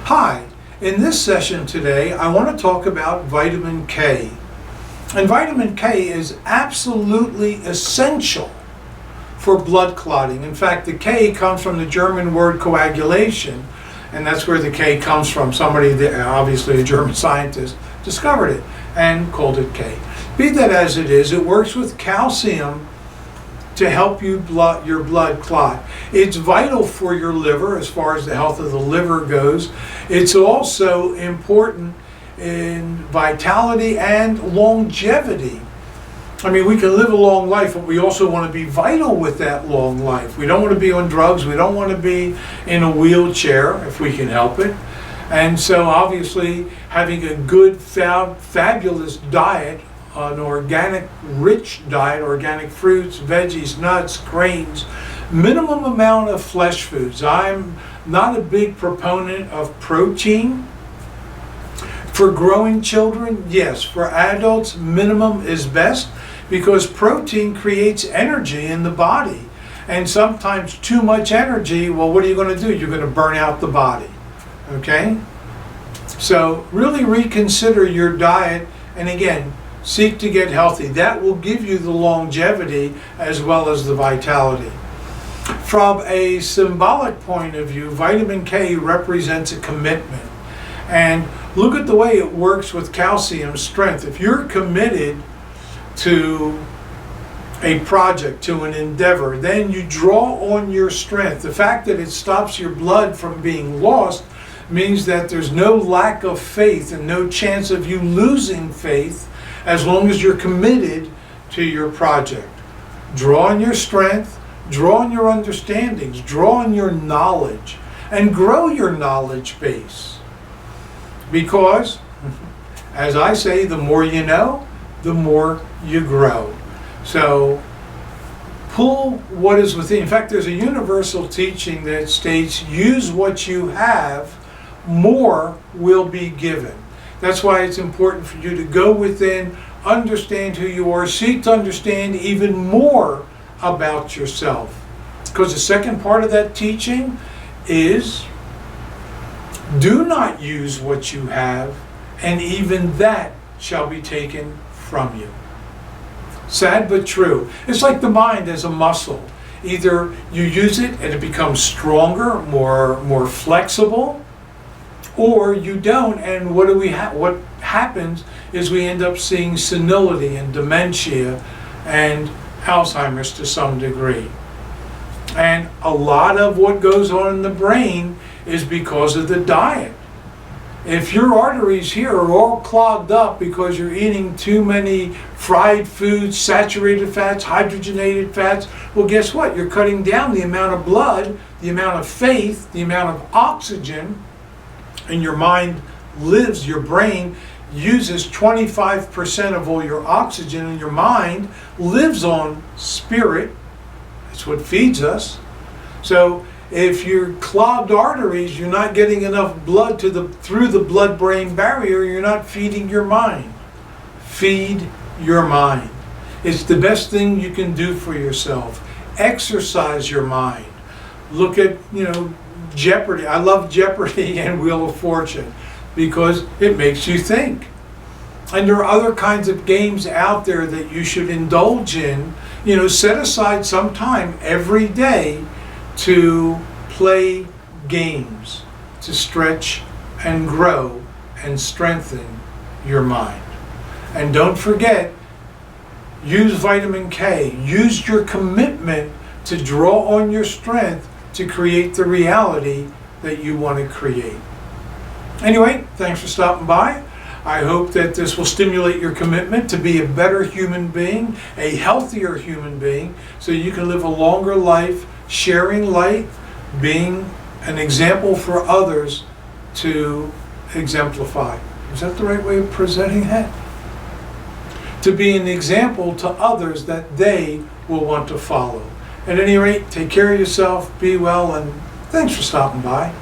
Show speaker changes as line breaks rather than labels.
Hi, in this session today I want to talk about vitamin K. And vitamin K is absolutely essential for blood clotting. In fact, the K comes from the German word coagulation, and that's where the K comes from. Somebody, obviously a German scientist, discovered it and called it K. Be that as it is, it works with calcium to help your blood clot. It's vital for your liver as far as the health of the liver goes. It's also important in vitality and longevity. I mean, we can live a long life, but we also want to be vital with that long life. We don't want to be on drugs. We don't want to be in a wheelchair if we can help it. And so obviously having a good, fabulous diet, an organic, rich diet, organic fruits, veggies, nuts, grains, minimum amount of flesh foods. I'm not a big proponent of protein. For growing children, yes. For adults, minimum is best because protein creates energy in the body. And sometimes too much energy, well, what are you going to do? You're going to burn out the body. Okay? So really reconsider your diet, and again, seek to get healthy. That will give you the longevity as well as the vitality. From a symbolic point of view, vitamin K represents a commitment. And look at the way it works with calcium strength. If you're committed to a project, to an endeavor, then you draw on your strength. The fact that it stops your blood from being lost means that there's no lack of faith and no chance of you losing faith as long as you're committed to your project. Draw on your strength, draw on your understandings, draw on your knowledge, and grow your knowledge base. Because, as I say, the more you know, the more you grow. So, pull what is within. In fact, there's a universal teaching that states, use what you have, more will be given. That's why it's important for you to go within, understand who you are, seek to understand even more about yourself. Because the second part of that teaching is, do not use what you have, and even that shall be taken from you. Sad but true. It's like the mind as a muscle. Either you use it and it becomes stronger, more flexible, or you don't, and what happens is we end up seeing senility and dementia and Alzheimer's to some degree. And a lot of what goes on in the brain is because of the diet. If your arteries here are all clogged up because you're eating too many fried foods, saturated fats, hydrogenated fats, well, guess what? You're cutting down the amount of blood, the amount of faith, the amount of oxygen, and your mind lives, your brain uses 25% of all your oxygen, and your mind lives on spirit. That's what feeds us. So if you're clogged arteries, you're not getting enough blood through the blood-brain barrier, you're not feeding your mind. Feed your mind. It's the best thing you can do for yourself. Exercise your mind. Look at, Jeopardy. I love Jeopardy and Wheel of Fortune because it makes you think. And there are other kinds of games out there that you should indulge in. Set aside some time every day to play games, to stretch and grow and strengthen your mind. And don't forget, use vitamin K. Use your commitment to draw on your strength to create the reality that you want to create. Anyway, thanks for stopping by. I hope that this will stimulate your commitment to be a better human being, a healthier human being, so you can live a longer life, sharing light, being an example for others to exemplify. Is that the right way of presenting that? To be an example to others that they will want to follow. At any rate, take care of yourself, be well, and thanks for stopping by.